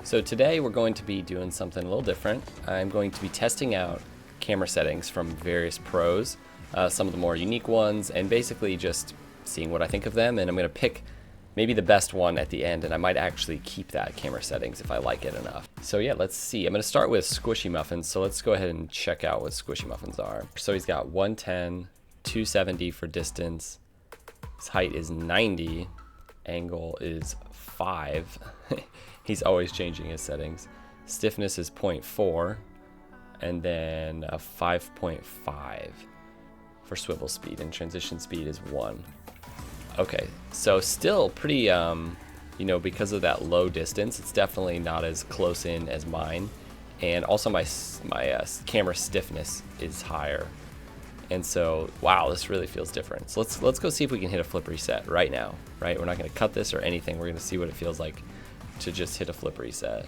So today we're going to be doing something a little different. I'm going to be testing out camera settings from various pros, some of the more unique ones, and basically just seeing what I think of them. And I'm going to pick maybe the best one at the end, and I might actually keep that camera settings if I like it enough. So yeah, let's see. I'm going to start with squishy muffins. So let's go ahead and check out what squishy muffins are. So he's got 110, 270 for distance. His height is 90. Angle is 5. He's always changing his settings. Stiffness is 0.4, and then a 5.5 for swivel speed, and transition speed is 1. Okay, so still pretty, you know, because of that low distance, it's definitely not as close in as mine. And also my camera stiffness is higher. And so, wow, this really feels different. So let's go see if we can hit a flip reset right now, right? We're not gonna cut this or anything. We're gonna see what it feels like to just hit a flip reset.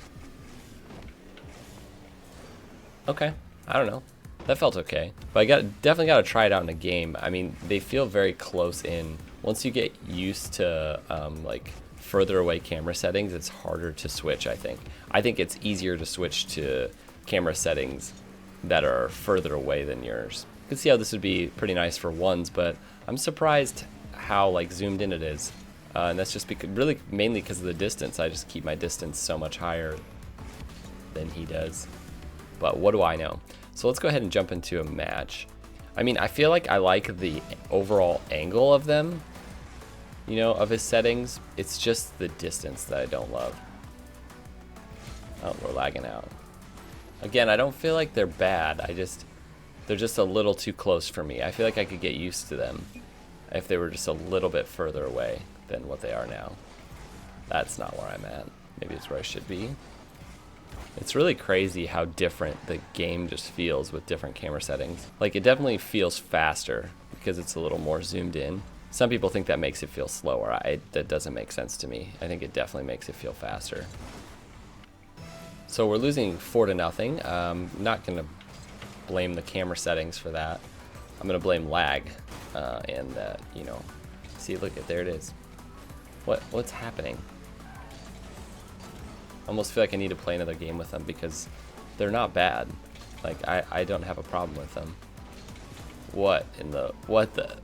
Okay, I don't know. That felt okay. But I definitely gotta try it out in a game. I mean, they feel very close in. Once you get used to like further away camera settings, it's harder to switch, I think. I think it's easier to switch to camera settings that are further away than yours. You can see how this would be pretty nice for ones, but I'm surprised how like zoomed in it is. And that's just because, really mainly because of the distance. I just keep my distance so much higher than he does. But what do I know? So let's go ahead and jump into a match. I mean, I feel like I like the overall angle of them, you know, of his settings. It's just the distance that I don't love. Oh, we're lagging out. Again, I don't feel like they're bad. They're just a little too close for me. I feel like I could get used to them if they were just a little bit further away than what they are now. That's not where I'm at. Maybe it's where I should be. It's really crazy how different the game just feels with different camera settings. Like, it definitely feels faster because it's a little more zoomed in. Some people think that makes it feel slower. That doesn't make sense to me. I think it definitely makes it feel faster. So we're losing 4-0. I'm not gonna blame the camera settings for that. I'm gonna blame lag and that, you know, see, look at, there it is. What's happening? I almost feel like I need to play another game with them because they're not bad. Like, I don't have a problem with them. What the?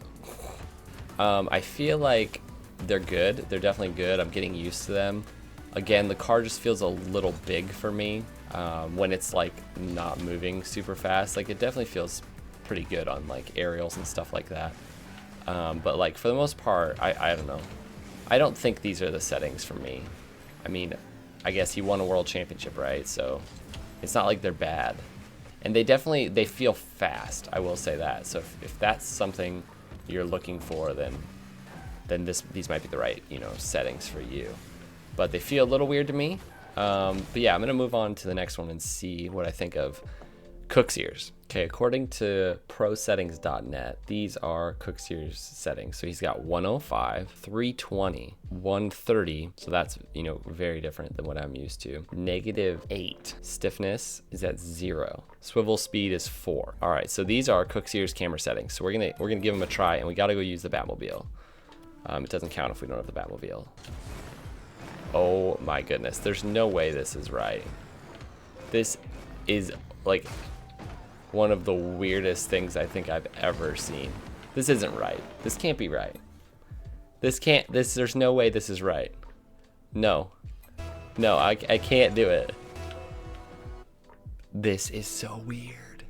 I feel like they're good. They're definitely good. I'm getting used to them. Again, the car just feels a little big for me when it's like not moving super fast. Like, it definitely feels pretty good on like aerials and stuff like that. But like, for the most part, I don't know. I don't think these are the settings for me. I mean, I guess he won a world championship, right? So it's not like they're bad. And they feel fast, I will say that. So if that's something you're looking for, then these might be the right, you know, settings for you. But they feel a little weird to me. But yeah, I'm gonna move on to the next one and see what I think of kuxirs. Okay, according to prosettings.net, these are kuxir's settings. So he's got 105, 320, 130. So that's, you know, very different than what I'm used to. -8. Stiffness is at 0. Swivel speed is 4. All right, so these are kuxir's camera settings. So we're gonna give them a try, and we gotta go use the Batmobile. It doesn't count if we don't have the Batmobile. Oh my goodness, there's no way this is right. This is like one of the weirdest things I think I've ever seen. This isn't right. This can't be right. There's no way this is right. No, I can't do it. This is so weird.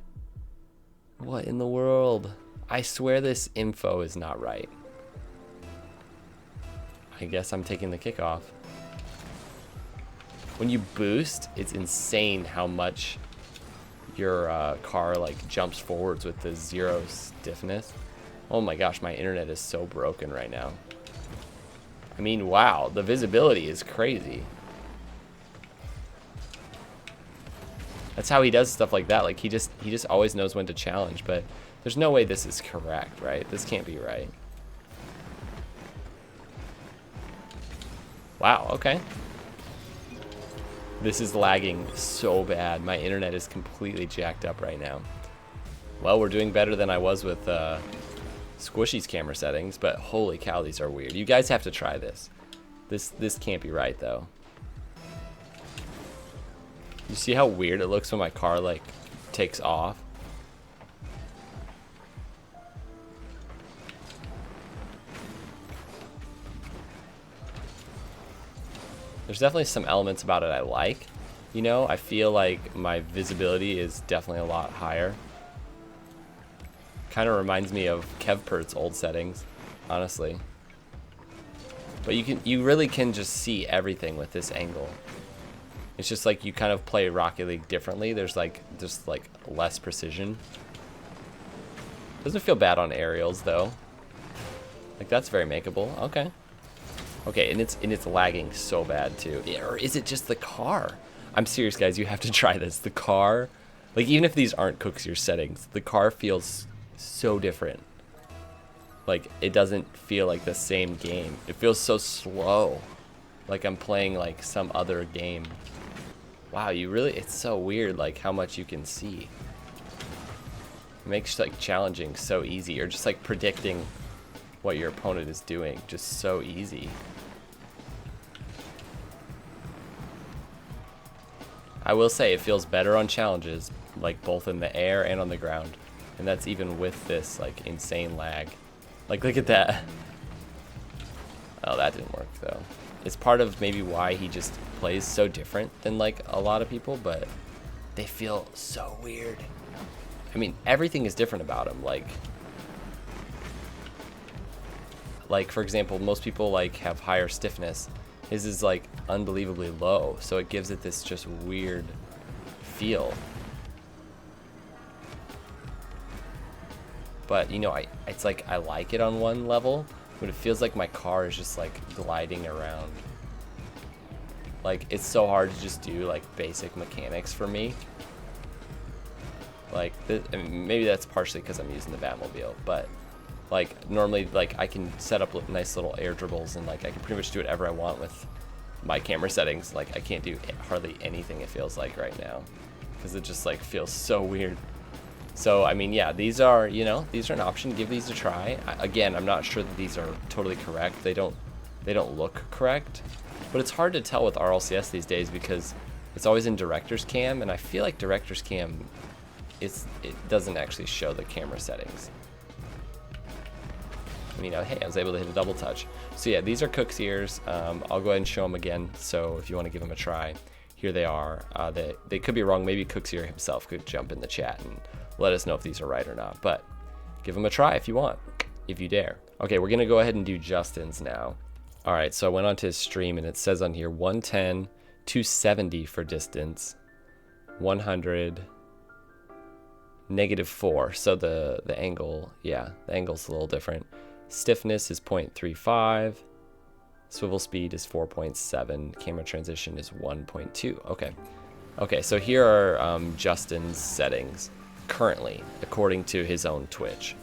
What in the world? I swear this info is not right. I guess I'm taking the kickoff. When you boost, it's insane how much your car like jumps forwards with the 0 stiffness. Oh my gosh, my internet is so broken right now. I mean, wow, the visibility is crazy. That's how he does stuff like that. Like, he just always knows when to challenge, but there's no way this is correct, right? This can't be right. Wow, okay. This is lagging so bad. My internet is completely jacked up right now. Well, we're doing better than I was with Squishy's camera settings, but holy cow, these are weird. You guys have to try this. This can't be right, though. You see how weird it looks when my car like takes off? There's definitely some elements about it I like. You know, I feel like my visibility is definitely a lot higher. Kind of reminds me of KevPert's old settings, honestly. But you really can just see everything with this angle. It's just like you kind of play Rocket League differently. There's like just like less precision. Doesn't feel bad on aerials though. Like that's very makeable. Okay. Okay, and it's lagging so bad too. Or is it just the car? I'm serious, guys. You have to try this. The car, like even if these aren't kuxir settings, the car feels so different. Like it doesn't feel like the same game. It feels so slow. Like I'm playing like some other game. Wow, it's so weird like how much you can see. It makes like challenging so easy, or just like predicting what your opponent is doing just so easy. I will say it feels better on challenges, like both in the air and on the ground. And that's even with this like insane lag. Like look at that. Oh, that didn't work though. It's part of maybe why he just plays so different than like a lot of people, but they feel so weird. I mean, everything is different about him. Like for example, most people like have higher stiffness. His is like unbelievably low, so it gives it this just weird feel. But you know, it's like I like it on one level, but it feels like my car is just like gliding around. Like it's so hard to just do like basic mechanics for me. Like I mean, maybe that's partially because I'm using the Batmobile, but like normally like I can set up nice little air dribbles and like I can pretty much do whatever I want with my camera settings. Like I can't do hardly anything, it feels like right now, because it just like feels so weird. So I mean, yeah, these are, you know, these are an option. Give these a try. Again, I'm not sure that these are totally correct. They don't look correct, but it's hard to tell with RLCS these days because it's always in director's cam, and I feel like director's cam it doesn't actually show the camera settings. I mean, hey, I was able to hit a double touch. So yeah, these are kuxirs. I'll go ahead and show them again. So if you want to give them a try, here they are. They could be wrong. Maybe kuxir himself could jump in the chat and let us know if these are right or not. But give them a try if you want, if you dare. Okay, we're gonna go ahead and do Justin's now. All right, so I went onto his stream and it says on here 110, 270 for distance, 100, -4. So the angle, yeah, the angle's a little different. Stiffness is 0.35, swivel speed is 4.7, camera transition is 1.2. Okay, so here are Justin's settings currently, according to his own Twitch.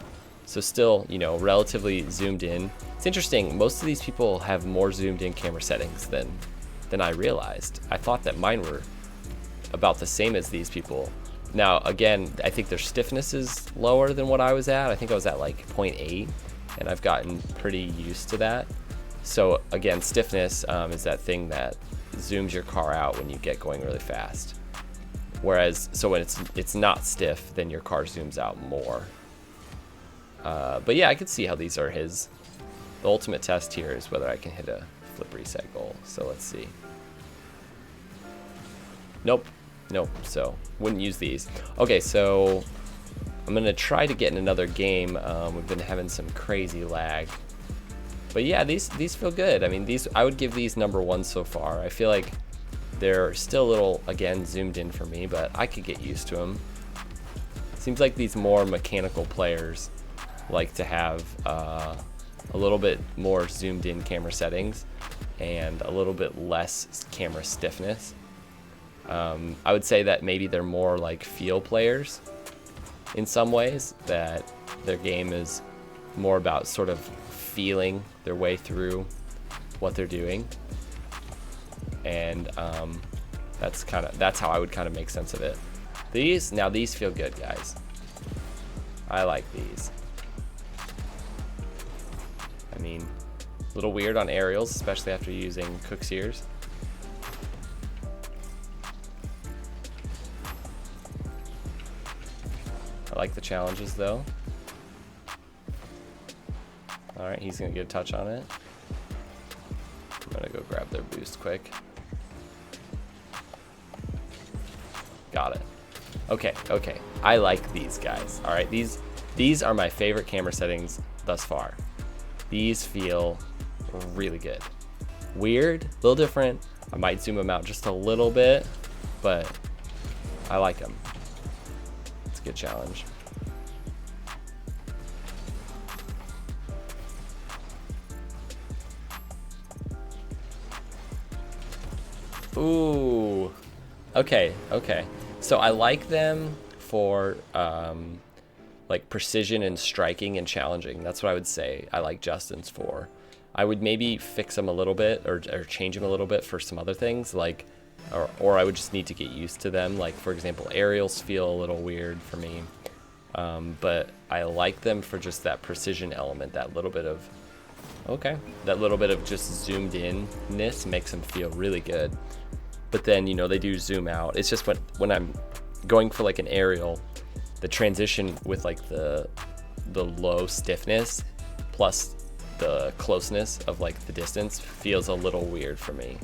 So still, you know, relatively zoomed in. It's interesting, most of these people have more zoomed in camera settings than I realized. I thought that mine were about the same as these people. Now, again, I think their stiffness is lower than what I was at. I think I was at like 0.8. And I've gotten pretty used to that. So again, stiffness is that thing that zooms your car out when you get going really fast. Whereas, so when it's not stiff, then your car zooms out more. But yeah, I could see how these are his. The ultimate test here is whether I can hit a flip reset goal. So let's see. Nope, so wouldn't use these. Okay, so I'm gonna try to get in another game. We've been having some crazy lag, but yeah, these feel good. I mean, I would give these #1 so far. I feel like they're still a little, again, zoomed in for me, but I could get used to them. Seems like these more mechanical players like to have a little bit more zoomed in camera settings and a little bit less camera stiffness. I would say that maybe they're more like feel players in some ways, that their game is more about sort of feeling their way through what they're doing, and that's how I would kind of make sense of it. These feel good, guys. I like these. I mean, a little weird on aerials, especially after using kuxirs. like the challenges though. All right, he's gonna get a touch on it. I'm gonna go grab their boost quick. Got it. Okay, okay. I like these guys. All right, these are my favorite camera settings thus far. These feel really good. Weird, a little different. I might zoom them out just a little bit, but I like them. It's a good challenge. Ooh, okay, okay. So I like them for like precision and striking and challenging. That's what I would say I like Justin's for. I would maybe fix them a little bit or change them a little bit for some other things, like, or I would just need to get used to them. Like, for example, aerials feel a little weird for me, but I like them for just that precision element, that little bit of, that little bit of just zoomed in-ness makes them feel really good. But then, you know, they do zoom out. It's just when I'm going for like an aerial, the transition with like the low stiffness plus the closeness of like the distance feels a little weird for me.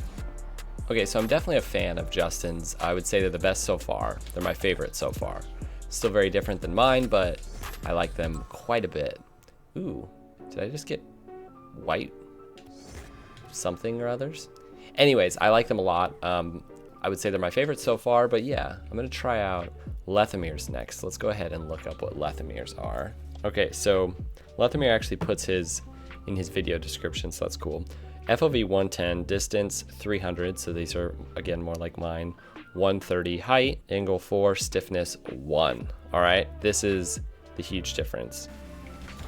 Okay, so I'm definitely a fan of Justin's. I would say they're the best so far. They're my favorite so far. Still very different than mine, but I like them quite a bit. Ooh, did I just get white something or others? Anyways, I like them a lot. I would say they're my favorite so far, but yeah, I'm gonna try out Lethamyr's next. Let's go ahead and look up what Lethamyr's are. Okay, so Lethamyr actually puts his in his video description, so that's cool. FOV 110, distance 300, so these are again more like mine. 130 height, angle 4, stiffness 1. All right, this is the huge difference.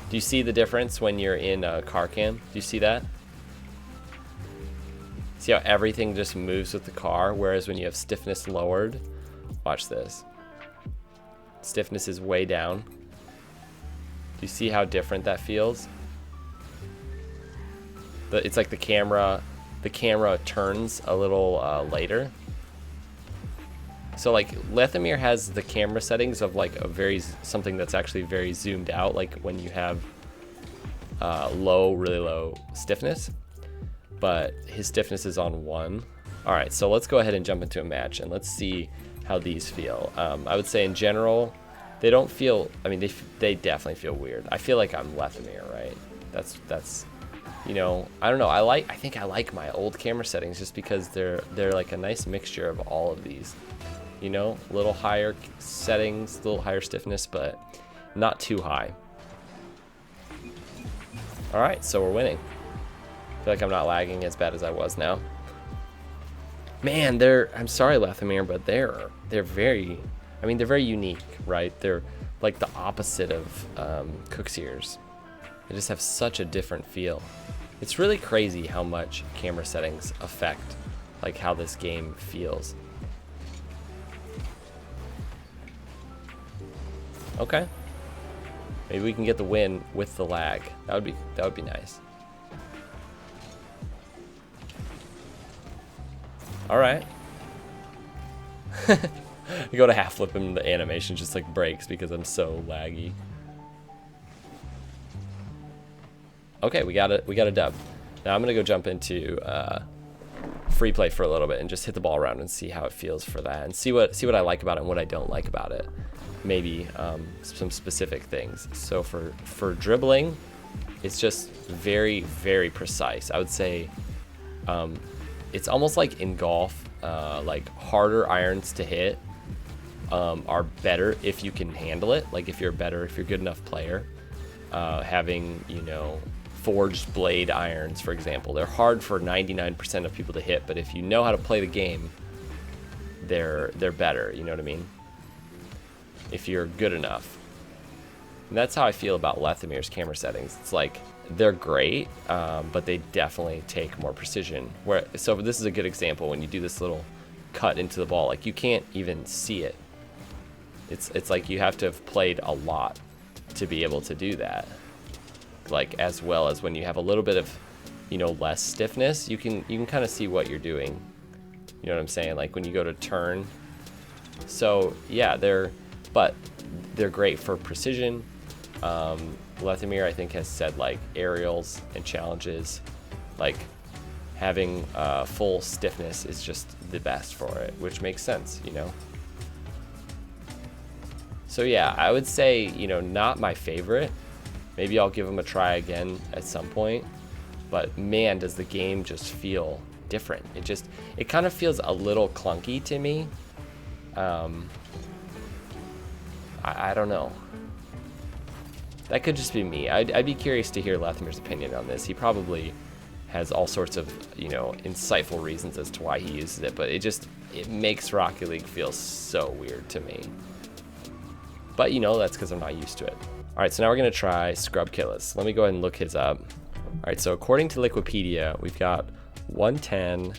Do you see the difference when you're in a car cam? Do you see that? See how everything just moves with the car, whereas when you have stiffness lowered, watch this. Stiffness is way down. Do you see how different that feels? It's like the camera turns a little later. So like Lethamyr has the camera settings of like something that's actually very zoomed out, like when you have really low stiffness, but his stiffness is on 1. All right, so let's go ahead and jump into a match and let's see how these feel. I would say in general, they don't feel, I mean, they definitely feel weird. I feel like I'm Lethamyr, right? That's, you know, I don't know. I think I like my old camera settings just because they're like a nice mixture of all of these. You know, a little higher settings, a little higher stiffness, but not too high. All right, so we're winning. I feel like I'm not lagging as bad as I was now. Man, I'm sorry, Lethamyr, but they're very, I mean, they're very unique, right? They're like the opposite of kuxirs. They just have such a different feel. It's really crazy how much camera settings affect like how this game feels. Okay. Maybe we can get the win with the lag. That would be nice. All right. I go to half flip and the animation just like breaks because I'm so laggy. Okay, we got a dub. Now I'm gonna go jump into free play for a little bit and just hit the ball around and see how it feels for that, and see what I like about it and what I don't like about it. Maybe some specific things. So for dribbling, it's just very, very precise. I would say it's almost like in golf, like harder irons to hit are better if you can handle it. Like if you're a good enough player, having, you know, forged blade irons, for example, they're hard for 99% of people to hit, but if you know how to play the game, they're better. You know what I mean? If you're good enough. And that's how I feel about Lethamyr's camera settings. It's like they're great, but they definitely take more precision. So this is a good example when you do this little cut into the ball, like you can't even see it. It's like you have to have played a lot to be able to do that. Like as well as when you have a little bit of, you know, less stiffness, you can kind of see what you're doing. You know what I'm saying? Like when you go to turn. So yeah, but they're great for precision. Lethamyr, I think, has said like aerials and challenges, like having full stiffness is just the best for it, which makes sense, you know. So yeah, I would say, you know, not my favorite. Maybe I'll give them a try again at some point. But man, does the game just feel different. It kind of feels a little clunky to me. I don't know. That could just be me. I'd be curious to hear Lethamyr's opinion on this. He probably has all sorts of, you know, insightful reasons as to why he uses it, but it makes Rocket League feel so weird to me. But, you know, that's because I'm not used to it. All right, so now we're going to try Scrub Killas. Let me go ahead and look his up. All right, so according to Wikipedia, we've got 110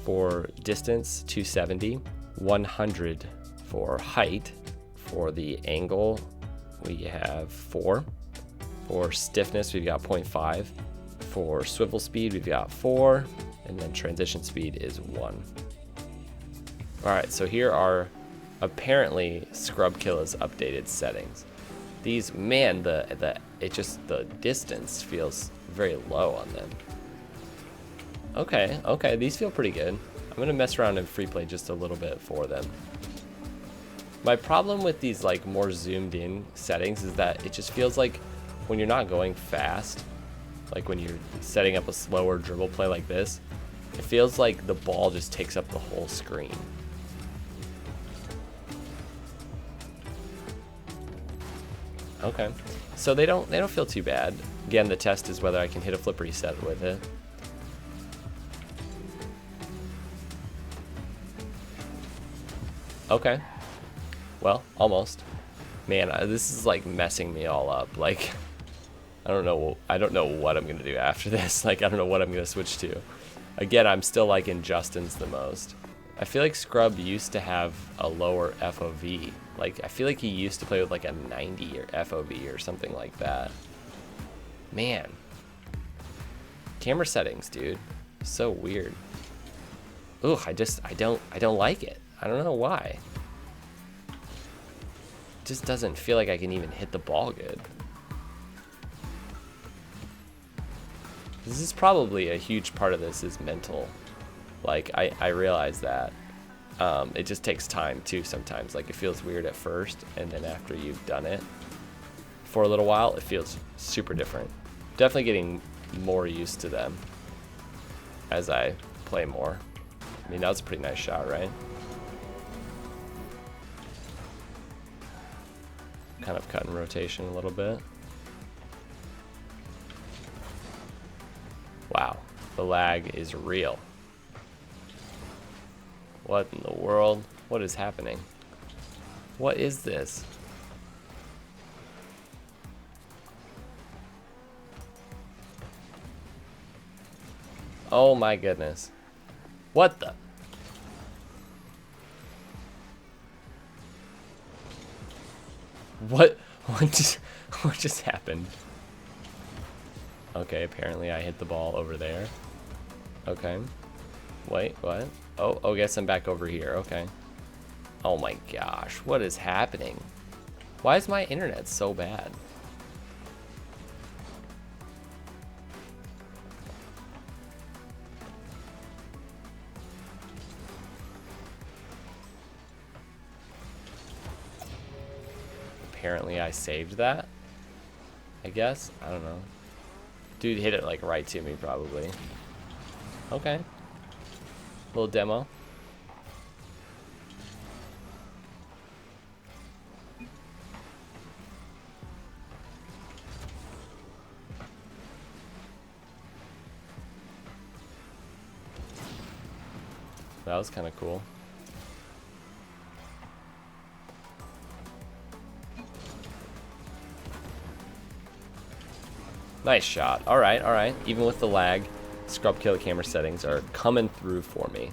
for distance, 270, 100 for height. For the angle, we have 4. For stiffness, we've got 0.5. For swivel speed, we've got 4. And then transition speed is 1. All right, so here are apparently Scrub Killa's updated settings. These, man, the distance feels very low on them. Okay, these feel pretty good. I'm gonna mess around in free play just a little bit for them. My problem with these like more zoomed in settings is that it just feels like when you're not going fast, like when you're setting up a slower dribble play like this, it feels like the ball just takes up the whole screen. Okay, so they don't feel too bad. Again, the test is whether I can hit a flip reset with it. Okay, well, almost. Man, this is like messing me all up. Like, I don't know what I'm gonna do after this. Like, I don't know what I'm gonna switch to. Again, I'm still like in Justin's the most. I feel like Scrub used to have a lower FOV. Like, I feel like he used to play with like a 90 or FOV or something like that. Man. Camera settings, dude. So weird. Ugh, I don't like it. I don't know why. It just doesn't feel like I can even hit the ball good. This is probably a huge part of this is mental. Like, I realize that. It just takes time too sometimes. Like, it feels weird at first, and then after you've done it for a little while, it feels super different. Definitely getting more used to them as I play more. I mean, that was a pretty nice shot, right? Kind of cut in rotation a little bit. Wow, the lag is real. What in the world? What is happening? What is this? Oh my goodness. What the? What just happened? Okay, apparently I hit the ball over there. Okay. Wait, what? Oh, I guess I'm back over here. Okay. Oh my gosh, what is happening? Why is my internet so bad? Apparently I saved that, I guess. I don't know. Dude hit it like right to me probably. Okay. Little demo. That was kind of cool. Nice shot. All right, all right. Even with the lag, Scrub Killa camera settings are coming through for me.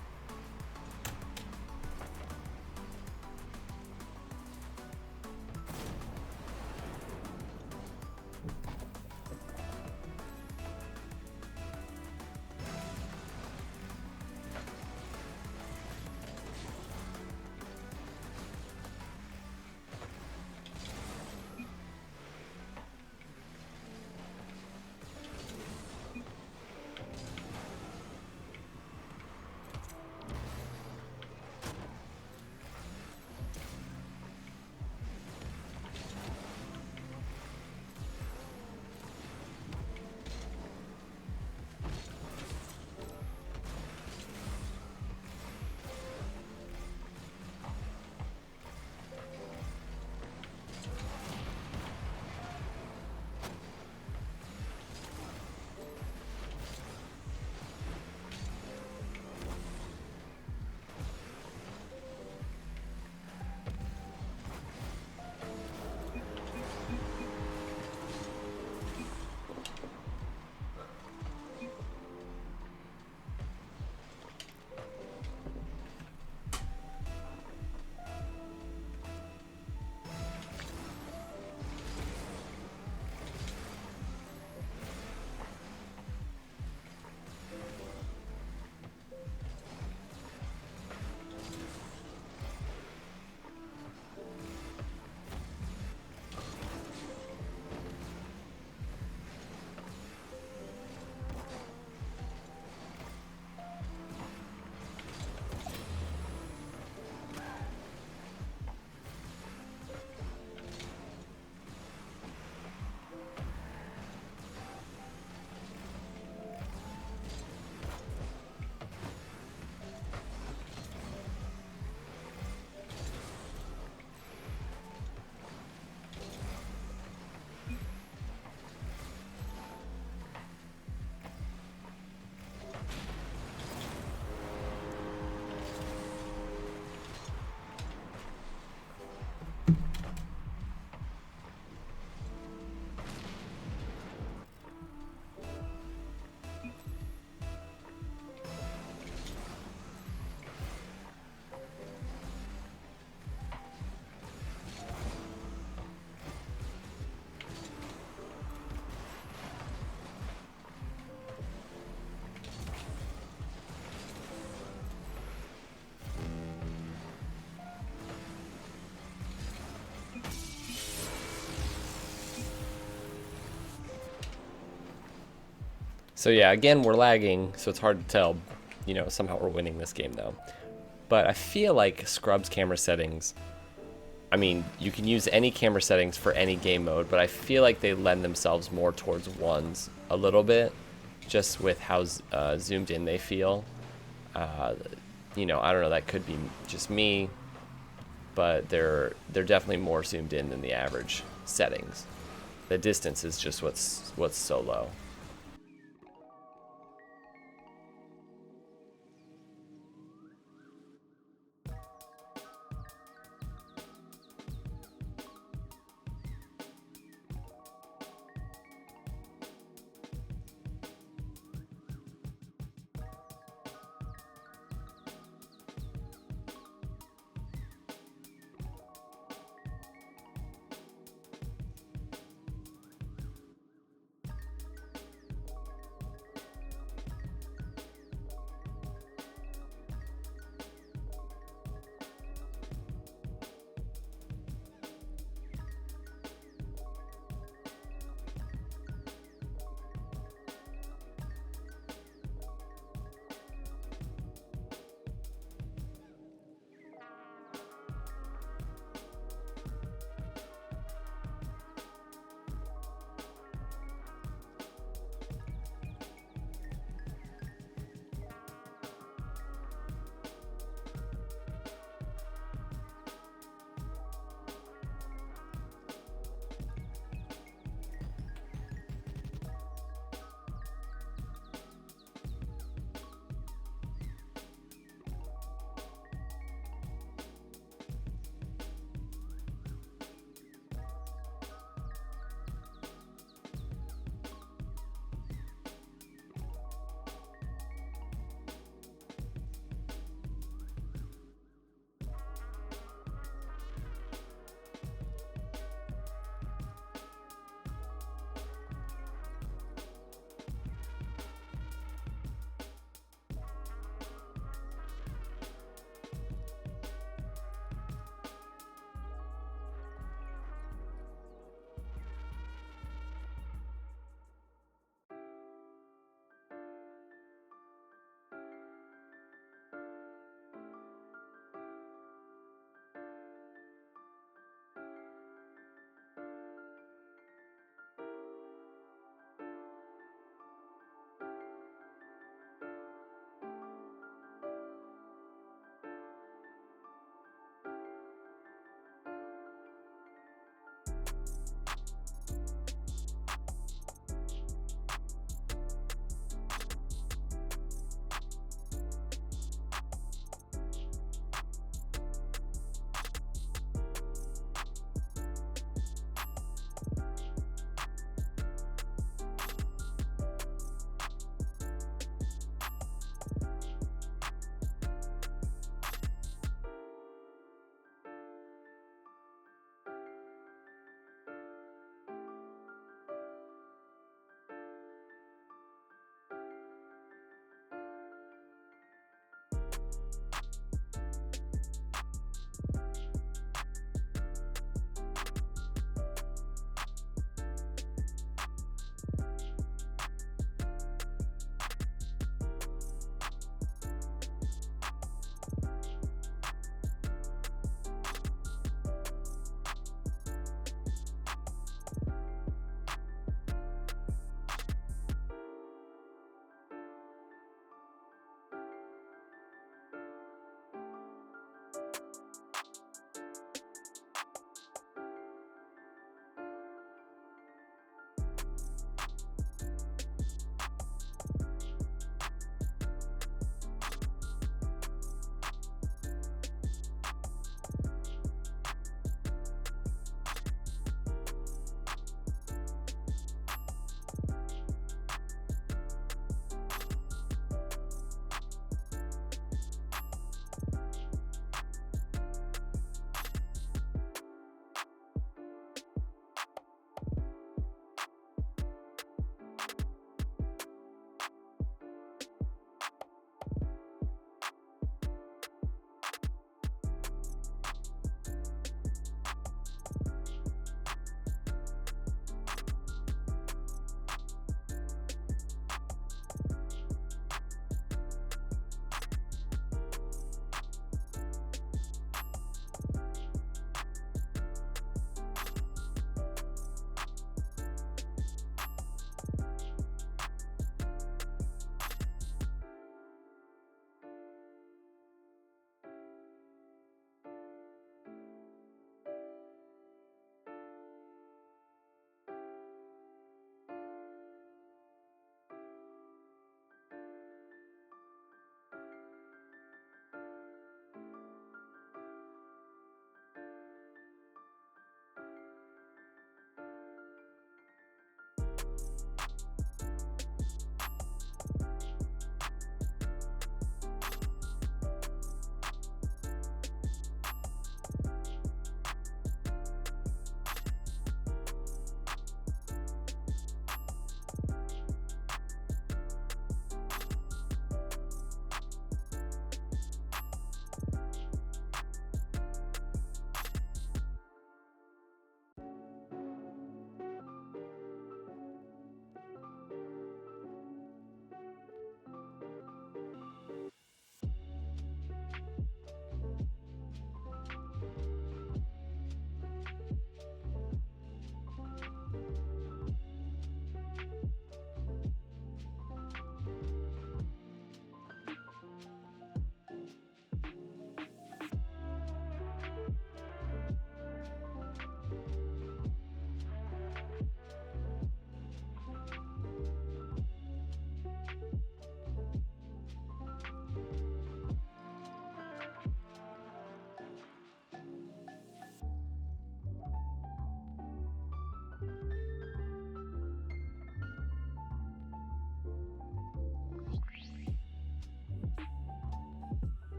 So yeah, again, we're lagging, so it's hard to tell. You know, somehow we're winning this game though. But I feel like Scrub's camera settings, I mean, you can use any camera settings for any game mode, but I feel like they lend themselves more towards ones a little bit, just with how zoomed in they feel. You know, I don't know, that could be just me, but they're definitely more zoomed in than the average settings. The distance is just what's so low.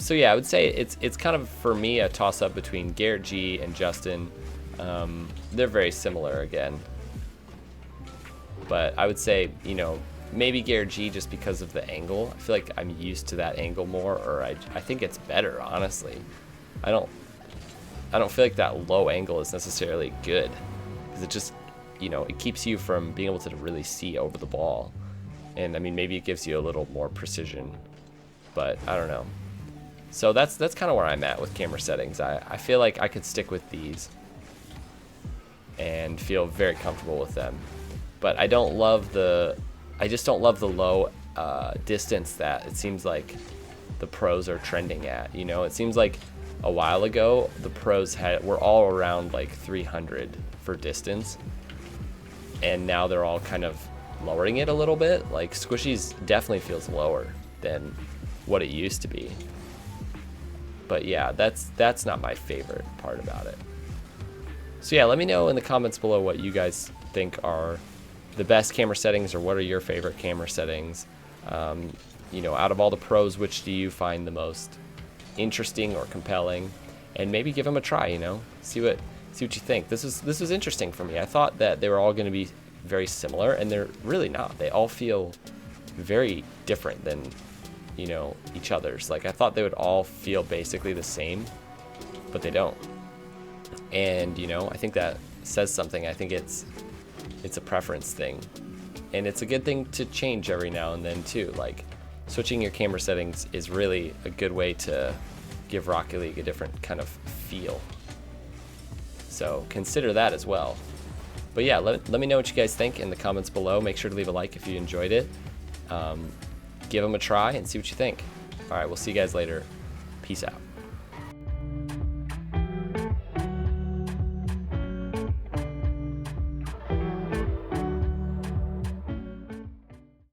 So yeah, I would say it's kind of, for me, a toss-up between Garrett G and Justin. They're very similar again. But I would say, you know, maybe Garrett G just because of the angle. I feel like I'm used to that angle more, or I think it's better, honestly. I don't feel like that low angle is necessarily good, because it just, you know, it keeps you from being able to really see over the ball. And I mean, maybe it gives you a little more precision, but I don't know. So that's kind of where I'm at with camera settings. I feel like I could stick with these and feel very comfortable with them. But I don't love I just don't love the low distance that it seems like the pros are trending at. You know, it seems like a while ago the pros were all around like 300 for distance, and now they're all kind of lowering it a little bit. Like Squishy's definitely feels lower than what it used to be. But yeah, that's not my favorite part about it. So yeah, let me know in the comments below what you guys think are the best camera settings, or what are your favorite camera settings. You know, out of all the pros, which do you find the most interesting or compelling? And maybe give them a try, you know, see what you think. This was interesting for me. I thought that they were all going to be very similar, and they're really not. They all feel very different than, you know, each other's. Like, I thought they would all feel basically the same, but they don't. And, you know, I think that says something. I think it's a preference thing, and it's a good thing to change every now and then too. Like, switching your camera settings is really a good way to give Rocket League a different kind of feel. So consider that as well. But yeah, let me know what you guys think in the comments below. Make sure to leave a like if you enjoyed it. Give them a try and see what you think. All right, we'll see you guys later. Peace out.